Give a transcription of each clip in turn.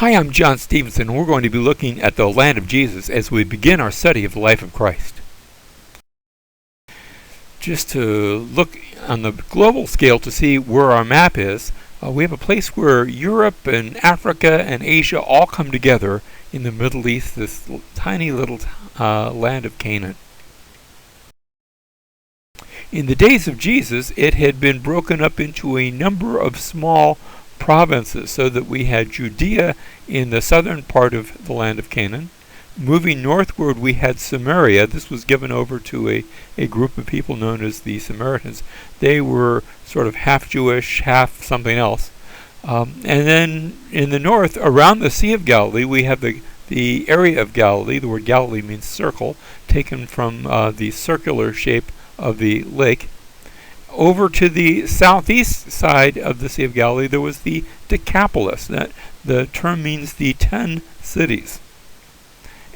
Hi, I'm John Stevenson, and we're going to be looking at the land of Jesus as we begin our study of the life of Christ. Just to look on the global scale to see where our map is, we have a place where Europe and Africa and Asia all come together in the Middle East, this tiny little land of Canaan. In the days of Jesus, it had been broken up into a number of small provinces, so that we had Judea in the southern part of the land of Canaan. Moving northward, we had Samaria. This was given over to a group of people known as the Samaritans. They were sort of half Jewish, half something else. And then in the north, around the Sea of Galilee, we have the area of Galilee. The word Galilee means circle, taken from the circular shape of the lake. Over to the southeast side of the Sea of Galilee, there was the Decapolis. The term means the 10 cities.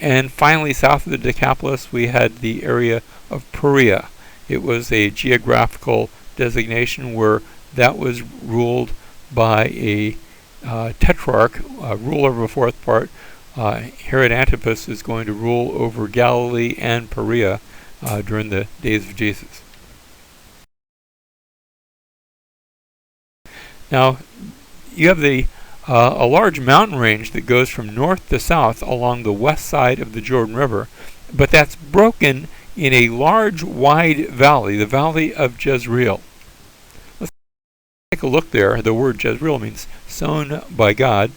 And finally, south of the Decapolis, we had the area of Perea. It was a geographical designation where that was ruled by a tetrarch, ruler of a fourth part. Herod Antipas is going to rule over Galilee and Perea during the days of Jesus. Now, you have a large mountain range that goes from north to south along the west side of the Jordan River, but that's broken in a large, wide valley, the Valley of Jezreel. Let's take a look there. The word Jezreel means sown by God,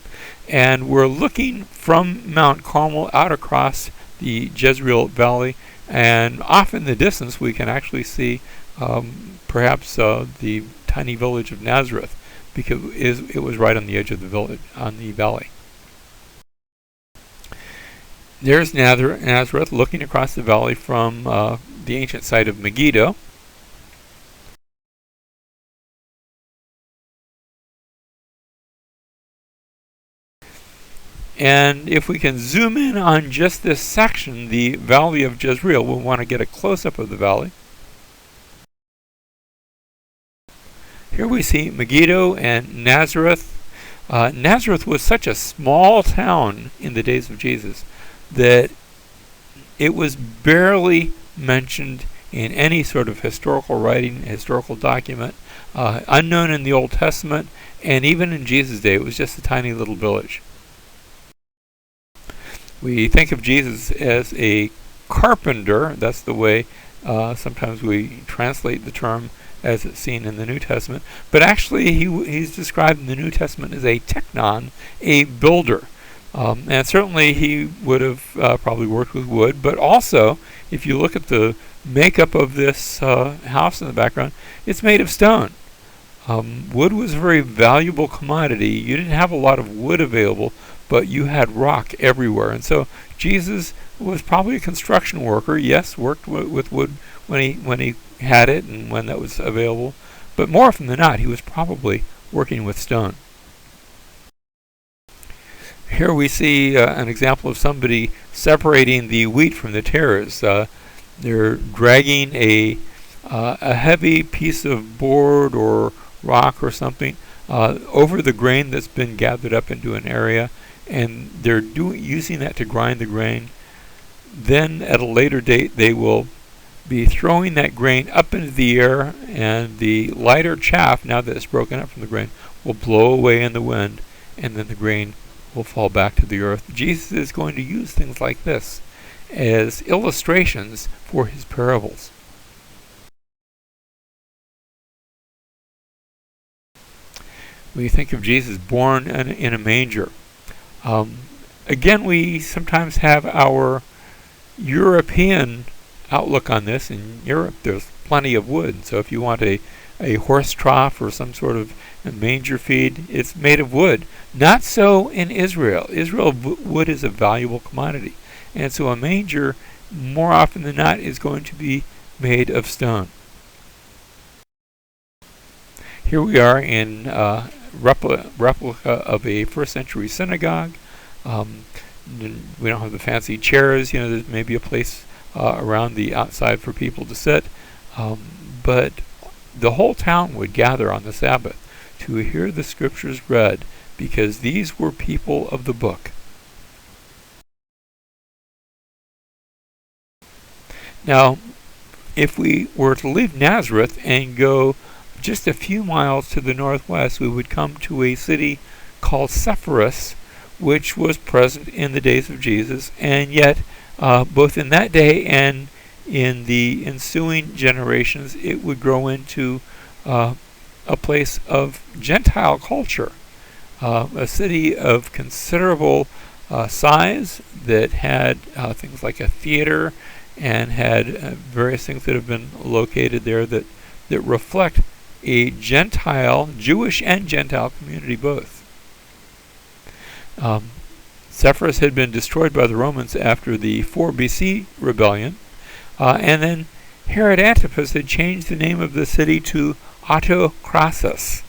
and we're looking from Mount Carmel out across the Jezreel Valley, and off in the distance we can actually see perhaps the tiny village of Nazareth, because it was right on the edge of the village, on the valley. There's Nazareth looking across the valley from the ancient site of Megiddo. And if we can zoom in on just this section, the Valley of Jezreel, we'll want to get a close-up of the valley. Here we see Megiddo and Nazareth. Nazareth was such a small town in the days of Jesus that it was barely mentioned in any sort of historical writing, historical document, unknown in the Old Testament, and even in Jesus' day, it was just a tiny little village. We think of Jesus as a carpenter. That's the way sometimes we translate the term as it's seen in the New Testament. But actually, he's described in the New Testament as a teknon, a builder. And certainly he would have probably worked with wood. But also, if you look at the makeup of this house in the background, it's made of stone. Wood was a very valuable commodity. You didn't have a lot of wood available, but you had rock everywhere. And so Jesus was probably a construction worker. Yes, worked with wood when he had it and when that was available, but more often than not, he was probably working with stone. Here we see an example of somebody separating the wheat from the tares. They're dragging a heavy piece of board or rock or something over the grain that's been gathered up into an area, and they're using that to grind the grain. Then at a later date, they will be throwing that grain up into the air, and the lighter chaff, now that it's broken up from the grain, will blow away in the wind, and then the grain will fall back to the earth. Jesus is going to use things like this as illustrations for his parables. We think of Jesus born in a manger. Again, we sometimes have our European outlook on this. In Europe, there's plenty of wood. So if you want a horse trough or some sort of a manger feed, it's made of wood. Not so in Israel. Wood is a valuable commodity. And so a manger, more often than not, is going to be made of stone. Here we are in replica of a first century synagogue. We don't have the fancy chairs. There's maybe a place around the outside for people to sit. But the whole town would gather on the Sabbath to hear the scriptures read because these were people of the book. Now, if we were to leave Nazareth and go just a few miles to the northwest, we would come to a city called Sepphoris, which was present in the days of Jesus, and yet both in that day and in the ensuing generations, it would grow into a place of Gentile culture, a city of considerable size that had things like a theater and had various things that have been located there that reflect a Gentile, Jewish and Gentile community both. Sepphoris had been destroyed by the Romans after the 4 BC rebellion, and then Herod Antipas had changed the name of the city to Autocrasus.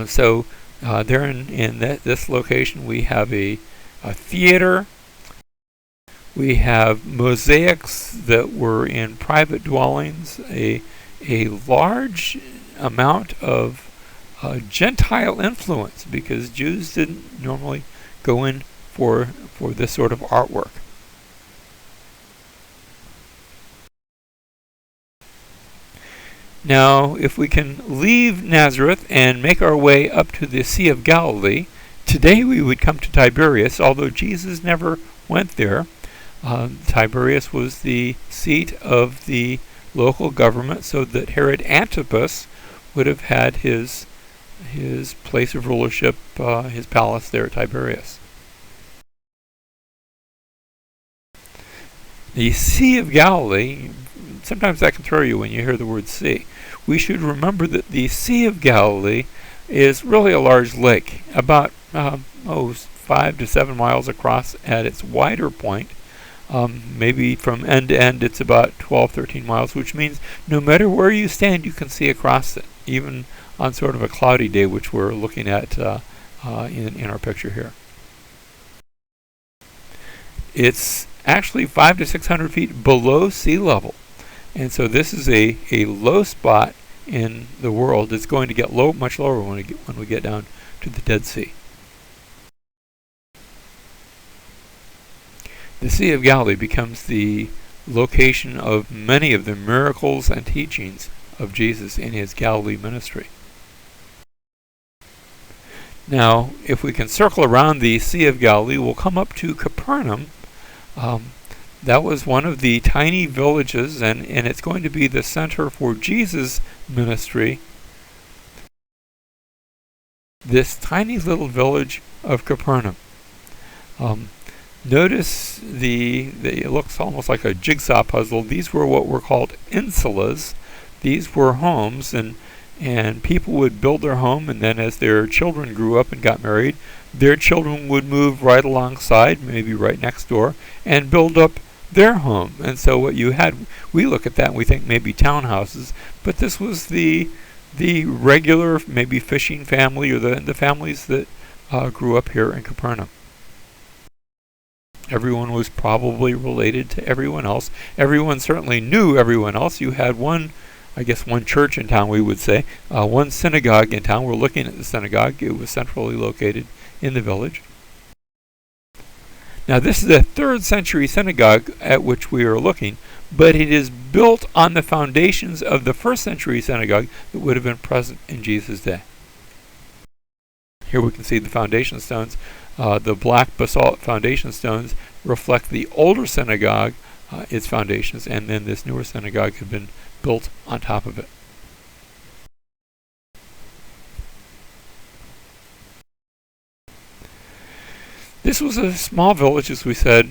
So there in this location we have a theater. We have mosaics that were in private dwellings, a large amount of Gentile influence, because Jews didn't normally go in for this sort of artwork. Now, if we can leave Nazareth and make our way up to the Sea of Galilee, today we would come to Tiberias, although Jesus never went there. Tiberias was the seat of the local government, so that Herod Antipas would have had his place of rulership, his palace there at Tiberias. The Sea of Galilee, sometimes that can throw you when you hear the word sea. We should remember that the Sea of Galilee is really a large lake, about 5 to 7 miles across at its wider point. Maybe from end to end it's about 12, 13 miles, which means no matter where you stand, you can see across it, even on sort of a cloudy day, which we're looking at in our picture here. It's actually 500 to 600 feet below sea level, and so this is a low spot in the world. It's going to get much lower when we get down to the Dead Sea. The Sea of Galilee becomes the location of many of the miracles and teachings of Jesus in his Galilee ministry. Now, if we can circle around the Sea of Galilee, we'll come up to Capernaum. That was one of the tiny villages, and it's going to be the center for Jesus' ministry. This tiny little village of Capernaum. Notice it looks almost like a jigsaw puzzle. These were what were called insulas. These were homes, and people would build their home, and then as their children grew up and got married, their children would move right alongside, maybe right next door, and build up their home. And so what you had, we look at that and we think maybe townhouses, but this was the regular, maybe fishing family, or the families that grew up here in Capernaum. Everyone was probably related to everyone else. Everyone certainly knew everyone else. You had one church in town, we would say, one synagogue in town. We're looking at the synagogue. It was centrally located in the village. Now, this is a 3rd century synagogue at which we are looking, but it is built on the foundations of the 1st century synagogue that would have been present in Jesus' day. Here we can see the foundation stones. The black basalt foundation stones reflect the older synagogue, its foundations, and then this newer synagogue had been built on top of it. This was a small village, as we said,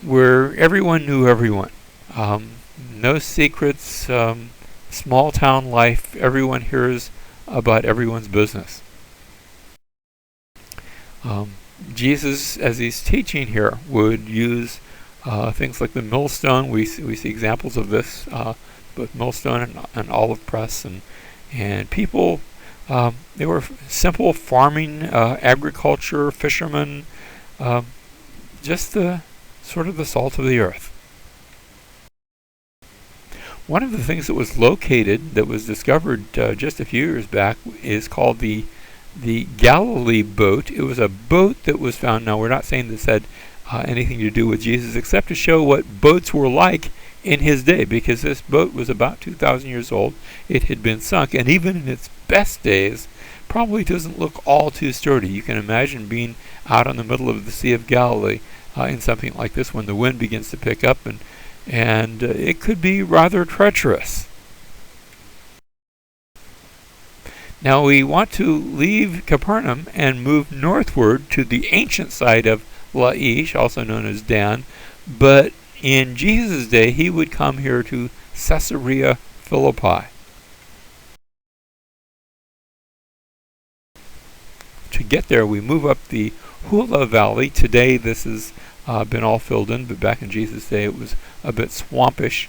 where everyone knew everyone. No secrets, small town life. Everyone hears about everyone's business. Jesus, as he's teaching here, would use things like the millstone. We see examples of this, both millstone and olive press, and people. They were simple farming, agriculture, fishermen, just the sort of the salt of the earth. One of the things that was located, that was discovered just a few years back, is called the Galilee boat. It was a boat that was found. Now, we're not saying this had anything to do with Jesus, except to show what boats were like in his day, because this boat was about 2,000 years old. It had been sunk, and even in its best days, probably doesn't look all too sturdy. You can imagine being out on the middle of the Sea of Galilee in something like this when the wind begins to pick up, and it could be rather treacherous. Now we want to leave Capernaum and move northward to the ancient site of Laish, also known as Dan, but in Jesus' day he would come here to Caesarea Philippi. To get there, we move up the Hula Valley. Today this has been all filled in, but back in Jesus' day it was a bit swampish.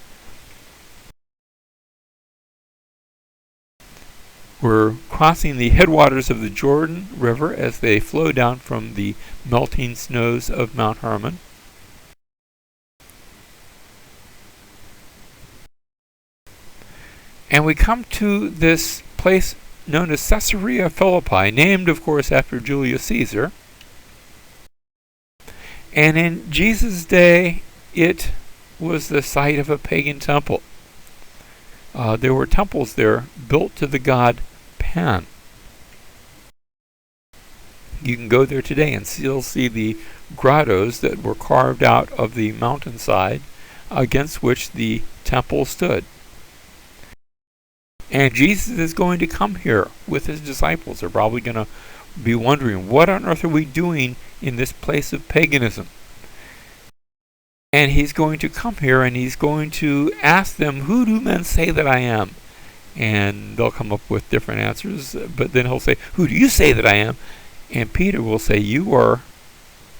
We're crossing the headwaters of the Jordan River as they flow down from the melting snows of Mount Hermon. And we come to this place known as Caesarea Philippi, named, of course, after Julius Caesar. And in Jesus' day, it was the site of a pagan temple. There were temples there built to the god Pan. You can go there today and still see the grottos that were carved out of the mountainside against which the temple stood. And Jesus is going to come here with his disciples. They're probably going to be wondering, what on earth are we doing in this place of paganism? And he's going to come here and he's going to ask them, who do men say that I am? And they'll come up with different answers, but then he'll say, who do you say that I am? And Peter will say, you are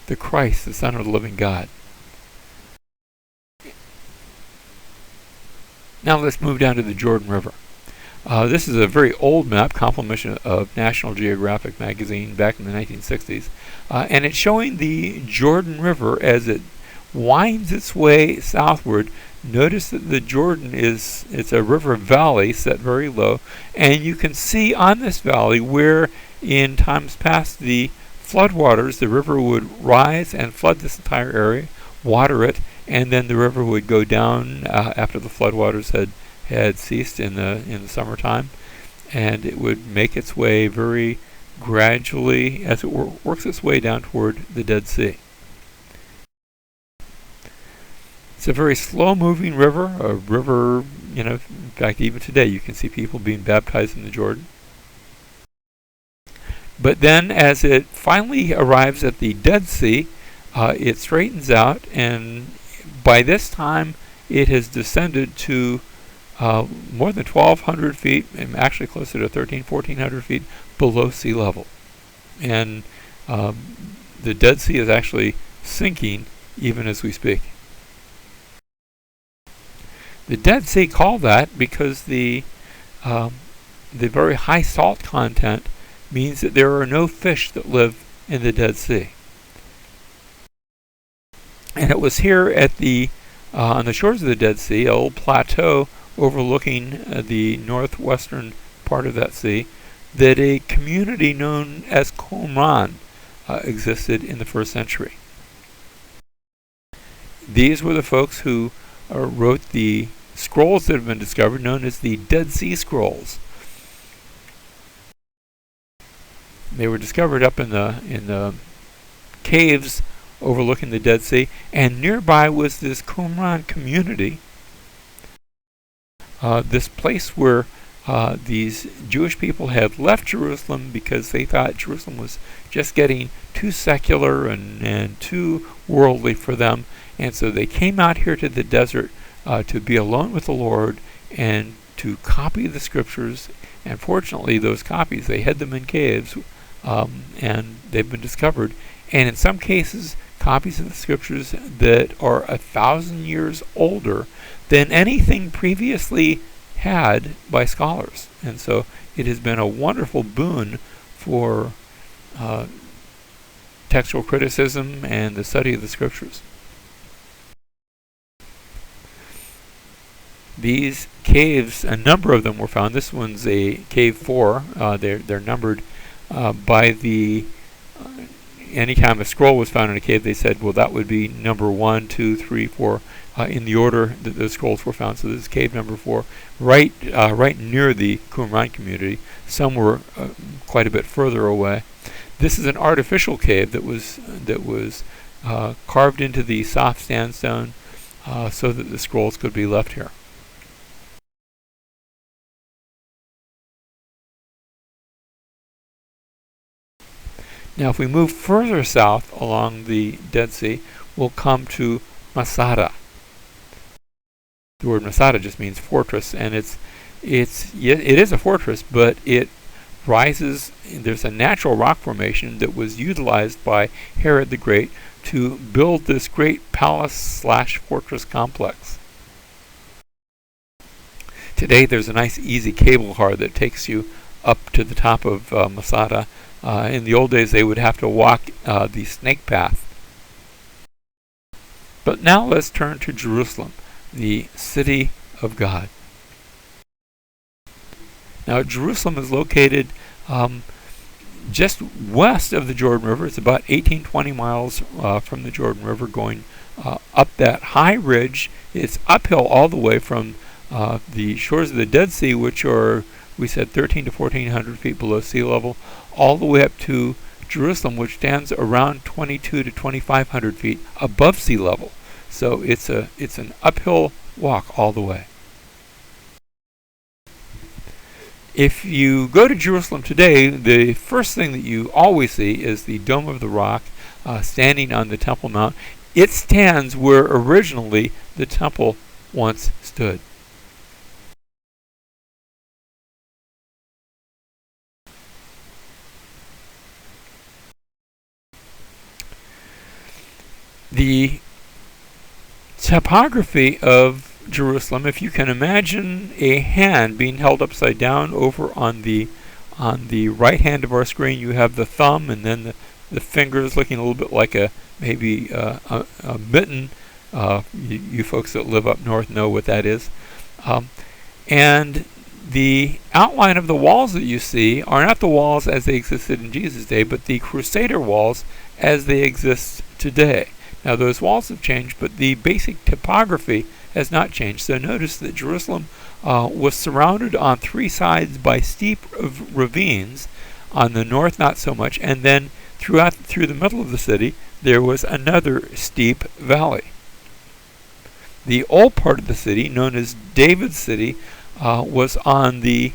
the Christ, the Son of the living God. Now let's move down to the Jordan River. This is a very old map, compilation of National Geographic magazine back in the 1960s, and it's showing the Jordan River as it winds its way southward. Notice that the Jordan it's a river valley set very low, and you can see on this valley where in times past the floodwaters, the river would rise and flood this entire area, water it, and then the river would go down after the floodwaters had ceased in the summertime, and it would make its way very gradually as it works its way down toward the Dead Sea. It's a very slow-moving river, a river, in fact, even today you can see people being baptized in the Jordan. But then as it finally arrives at the Dead Sea, it straightens out, and by this time it has descended to more than 1,200 feet, and actually closer to 1,400 feet below sea level. And the Dead Sea is actually sinking even as we speak. The Dead Sea called that because the very high salt content means that there are no fish that live in the Dead Sea. And it was here at on the shores of the Dead Sea, a old plateau overlooking the northwestern part of that sea, that a community known as Qumran existed in the 1st century. These were the folks who wrote the scrolls that have been discovered, known as the Dead Sea Scrolls. They were discovered up in the caves overlooking the Dead Sea, and nearby was this Qumran community, this place where these Jewish people had left Jerusalem because they thought Jerusalem was just getting too secular and too worldly for them, and so they came out here to the desert to be alone with the Lord and to copy the scriptures. And fortunately, those copies, they hid them in caves, and they've been discovered. And in some cases, copies of the scriptures that are 1,000 years older than anything previously had by scholars. And so it has been a wonderful boon for textual criticism and the study of the scriptures. These caves, a number of them were found. This one's a cave 4. They're numbered by the. Anytime a scroll was found in a cave, they said, well, that would be number 1, 2, 3, 4, in the order that those scrolls were found. So this is cave number 4, right near the Qumran community. Some were quite a bit further away. This is an artificial cave that was carved into the soft sandstone so that the scrolls could be left here. Now, if we move further south along the Dead Sea, we'll come to Masada. The word Masada just means fortress, and it is a fortress, but it rises. There's a natural rock formation that was utilized by Herod the Great to build this great palace/fortress complex. Today, there's a nice, easy cable car that takes you up to the top of Masada. In the old days, they would have to walk the snake path. But now let's turn to Jerusalem, the city of God. Now, Jerusalem is located just west of the Jordan River. It's about 18-20 miles from the Jordan River, going up that high ridge. It's uphill all the way from the shores of the Dead Sea, which are, we said, 1,300 to 1,400 feet below sea level, all the way up to Jerusalem, which stands around 2,200 to 2,500 feet above sea level. So it's an uphill walk all the way. If you go to Jerusalem today, the first thing that you always see is the Dome of the Rock standing on the Temple Mount. It stands where originally the temple once stood. The topography of Jerusalem, if you can imagine a hand being held upside down over on the right hand of our screen, you have the thumb, and then the fingers looking a little bit like maybe a mitten. You folks that live up north know what that is. And the outline of the walls that you see are not the walls as they existed in Jesus' day, but the Crusader walls as they exist today. Now, those walls have changed, but the basic topography has not changed. So notice that Jerusalem was surrounded on 3 sides by steep ravines. On the north, not so much. And then through the middle of the city, there was another steep valley. The old part of the city, known as David's city, was on this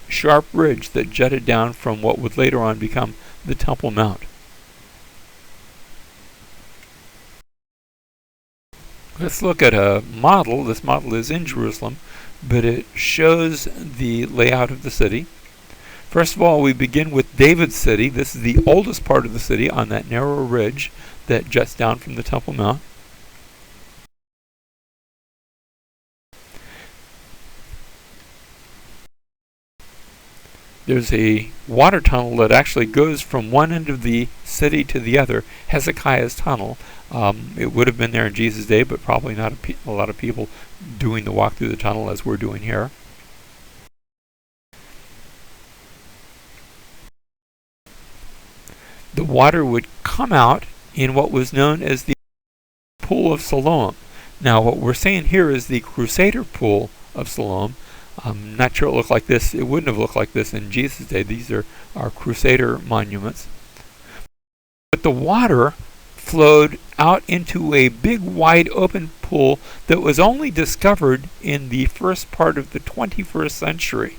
sharp ridge that jutted down from what would later on become the Temple Mount. Let's look at a model. This model is in Jerusalem, but it shows the layout of the city. First of all, we begin with David's city. This is the oldest part of the city on that narrow ridge that juts down from the Temple Mount. There's a water tunnel that actually goes from one end of the city to the other, Hezekiah's tunnel. It would have been there in Jesus' day, but probably not a lot of people doing the walk through the tunnel as we're doing here. The water would come out in what was known as the Pool of Siloam. Now, what we're saying here is the Crusader Pool of Siloam. I'm not sure it looked like this. It wouldn't have looked like this in Jesus' day. These are our Crusader monuments. But the water flowed out into a big, wide open pool that was only discovered in the first part of the 21st century.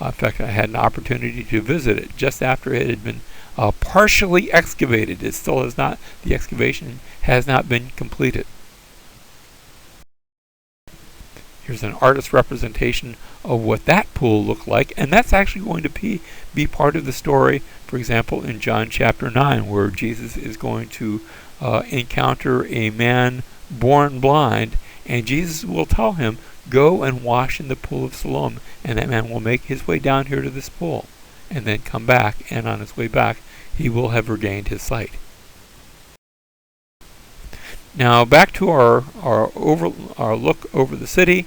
In fact, I had an opportunity to visit it just after it had been partially excavated. It still has not, the excavation has not been completed. Here's an artist's representation of what that pool looked like, and that's actually going to be part of the story, for example, in John chapter 9, where Jesus is going to encounter a man born blind, and Jesus will tell him, go and wash in the pool of Siloam, and that man will make his way down here to this pool, and then come back, and on his way back, he will have regained his sight. Now back to our look over the city.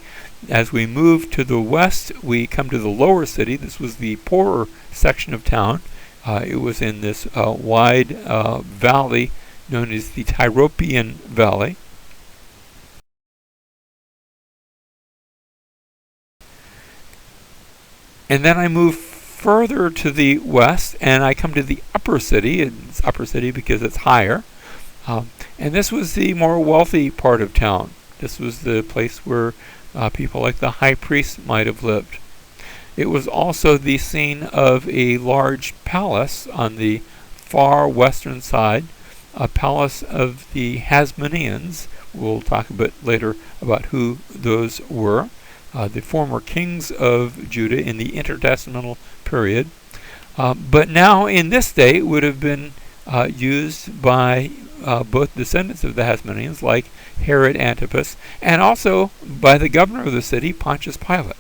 As we move to the west, we come to the lower city. This was the poorer section of town. It was in this wide valley known as the Tyropoeon Valley. And then I move further to the west, and I come to the upper city. It's upper city because it's higher. And this was the more wealthy part of town. This was the place where people like the high priest might have lived. It was also the scene of a large palace on the far western side, a palace of the Hasmoneans. We'll talk a bit later about who those were. The former kings of Judah in the intertestamental period. But now in this day it would have been used by both descendants of the Hasmoneans like Herod Antipas and also by the governor of the city, Pontius Pilate.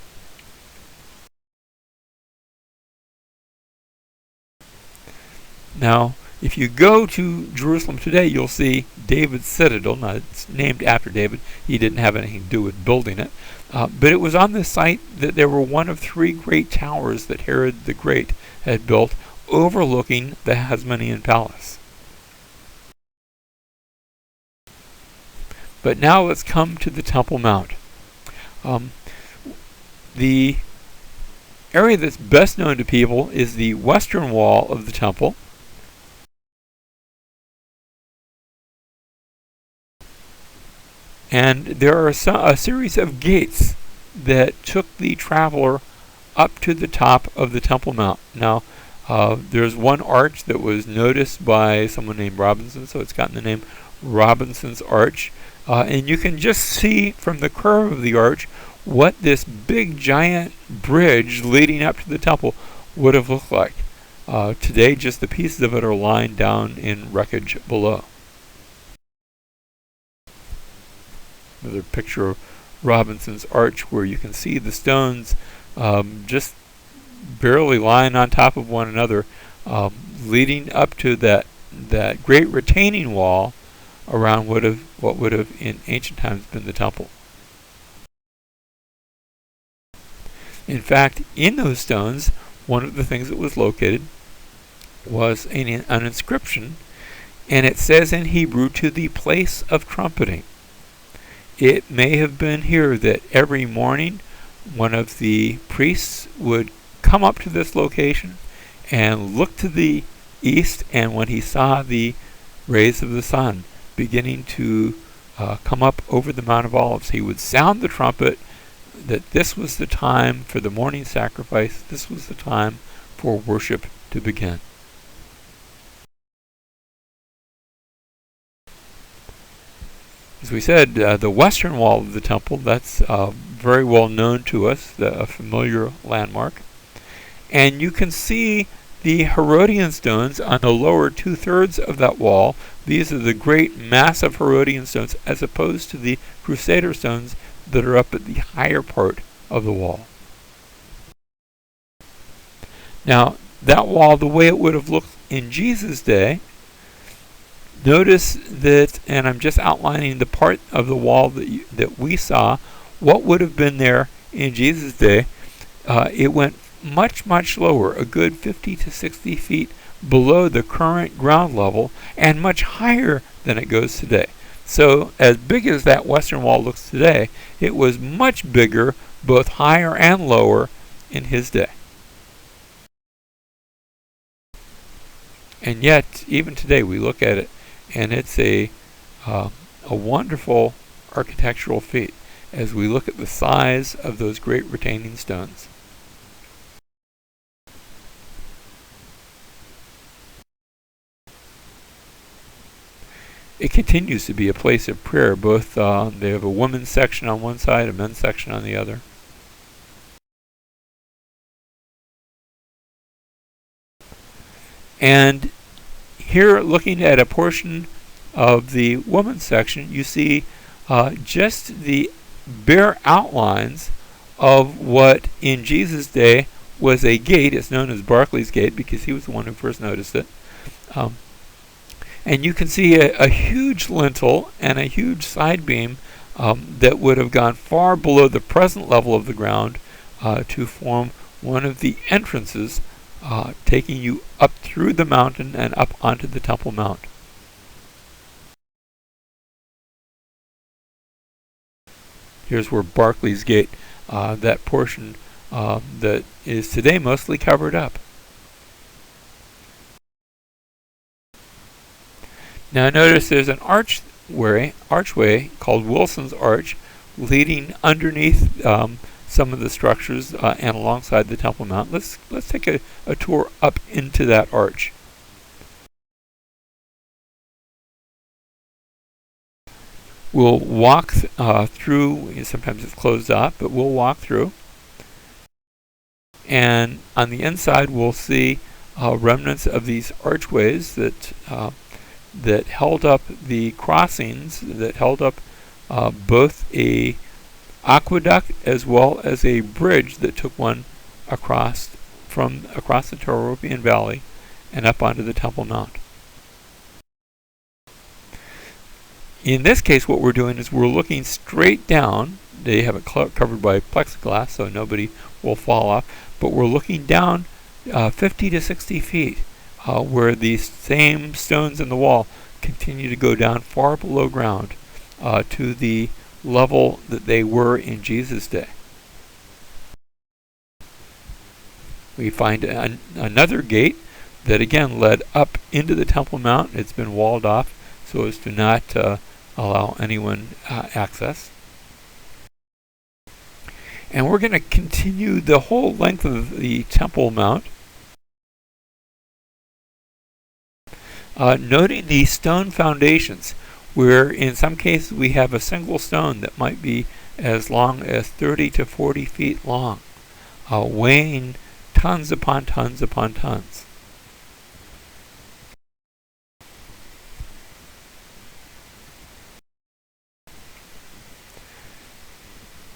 Now, if you go to Jerusalem today, you'll see David's Citadel. Now, it's named after David. He didn't have anything to do with building it. But it was on this site that there were one of three great towers that Herod the Great had built overlooking the Hasmonean palace. But now let's come to the Temple Mount. The area that's best known to people is the western wall of the temple. And there are a series of gates that took the traveler up to the top of the Temple Mount. Now, there's one arch that was noticed by someone named Robinson, so it's gotten the name Robinson's Arch. And you can just see from the curve of the arch what this big giant bridge leading up to the temple would have looked like. Today, just the pieces of it are lying down in wreckage below. Another picture of Robinson's Arch where you can see the stones just barely lying on top of one another, leading up to that great retaining wall around what would have in ancient times been the temple. In fact, in those stones, one of the things that was located was an inscription, and it says in Hebrew, "To the place of trumpeting." It may have been here that every morning one of the priests would come up to this location and look to the east, and when he saw the rays of the sun beginning to come up over the Mount of Olives, he would sound the trumpet that this was the time for the morning sacrifice, this was the time for worship to begin. As we said, the western wall of the temple, that's very well known to us, a familiar landmark. And you can see the Herodian stones on the lower two-thirds of that wall. These are the great massive Herodian stones as opposed to the Crusader stones that are up at the higher part of the wall. Now, that wall, the way it would have looked in Jesus' day, notice that, and I'm just outlining the part of the wall that we saw, what would have been there in Jesus' day. It went much, much lower, a good 50 to 60 feet below the current ground level, and much higher than it goes today. So as big as that western wall looks today, it was much bigger, both higher and lower, in his day. And yet, even today, we look at it, and it's a wonderful architectural feat as we look at the size of those great retaining stones. It continues to be a place of prayer. Both they have a women's section on one side, a men's section on the other. And here, looking at a portion of the women's section, you see just the bare outlines of what in Jesus' day was a gate. It's known as Barclay's Gate because he was the one who first noticed it. And you can see a huge lintel and a huge side beam that would have gone far below the present level of the ground to form one of the entrances, taking you up through the mountain and up onto the Temple Mount. Here's where Barclays Gate, that portion that is today mostly covered up. Now notice there's an archway called Wilson's Arch leading underneath some of the structures and alongside the Temple Mount. Let's take a tour up into that arch. We'll walk through. Sometimes it's closed off, but we'll walk through. And on the inside, we'll see remnants of these archways that held up the crossings, that held up both a aqueduct as well as a bridge that took one across the Tauropian Valley and up onto the Temple Mount. In this case, what we're doing is we're looking straight down. They have it covered by plexiglass, so nobody will fall off. But we're looking down 50 to 60 feet, where these same stones in the wall continue to go down far below ground to the level that they were in Jesus' day. We find another gate that again led up into the Temple Mount. It's been walled off so as to not allow anyone access. And we're going to continue the whole length of the Temple Mount, noting the stone foundations, where in some cases we have a single stone that might be as long as 30 to 40 feet long, weighing tons upon tons upon tons.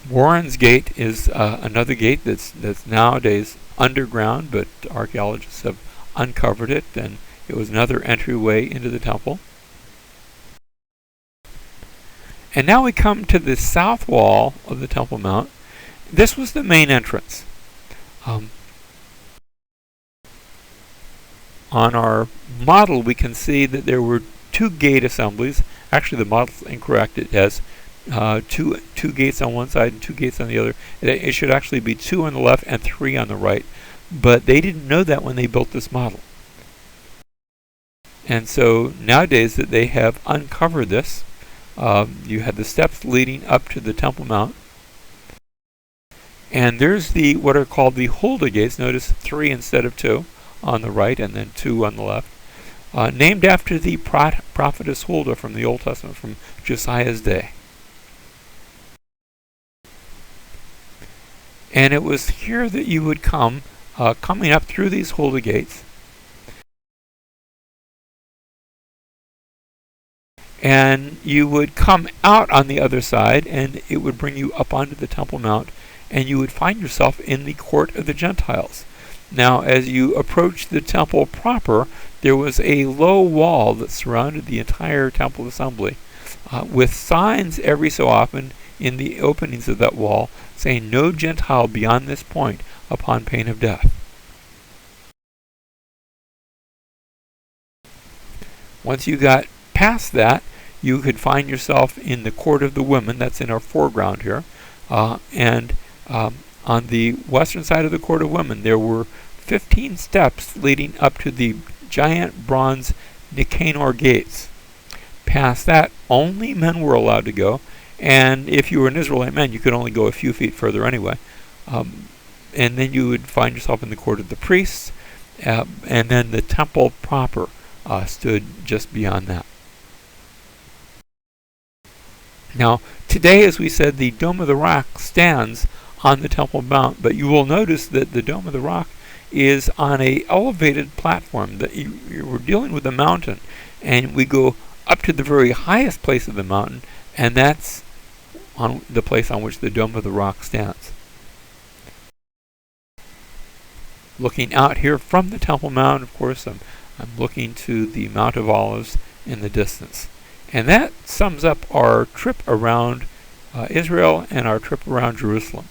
Warren's Gate is another gate that's nowadays underground, but archaeologists have uncovered it, and it was another entryway into the temple. And now we come to the south wall of the Temple Mount. This was the main entrance. On our model, we can see that there were two gate assemblies. Actually, the model's incorrect. It has two gates on one side and two gates on the other. It should actually be 2 on the left and 3 on the right. But they didn't know that when they built this model. And so nowadays that they have uncovered this, you had the steps leading up to the Temple Mount. And there's the what are called the Huldah gates. Notice 3 instead of 2 on the right and then 2 on the left. Named after the prophetess Huldah from the Old Testament, from Josiah's day. And it was here that you would come, coming up through these Huldah gates. And you would come out on the other side, and it would bring you up onto the Temple Mount, and you would find yourself in the court of the Gentiles. Now, as you approach the temple proper, there was a low wall that surrounded the entire temple assembly, with signs every so often in the openings of that wall saying, "No Gentile beyond this point, upon pain of death." Once you got past that, you could find yourself in the court of the women. That's in our foreground here. And on the western side of the court of women, there were 15 steps leading up to the giant bronze Nicanor gates. Past that, only men were allowed to go. And if you were an Israelite man, you could only go a few feet further anyway. And then you would find yourself in the court of the priests. And then the temple proper stood just beyond that. Now, today, as we said, the Dome of the Rock stands on the Temple Mount, but you will notice that the Dome of the Rock is on a elevated platform. That we're dealing with a mountain, and we go up to the very highest place of the mountain, and that's on the place on which the Dome of the Rock stands. Looking out here from the Temple Mount, of course, I'm looking to the Mount of Olives in the distance. And that sums up our trip around Israel and our trip around Jerusalem.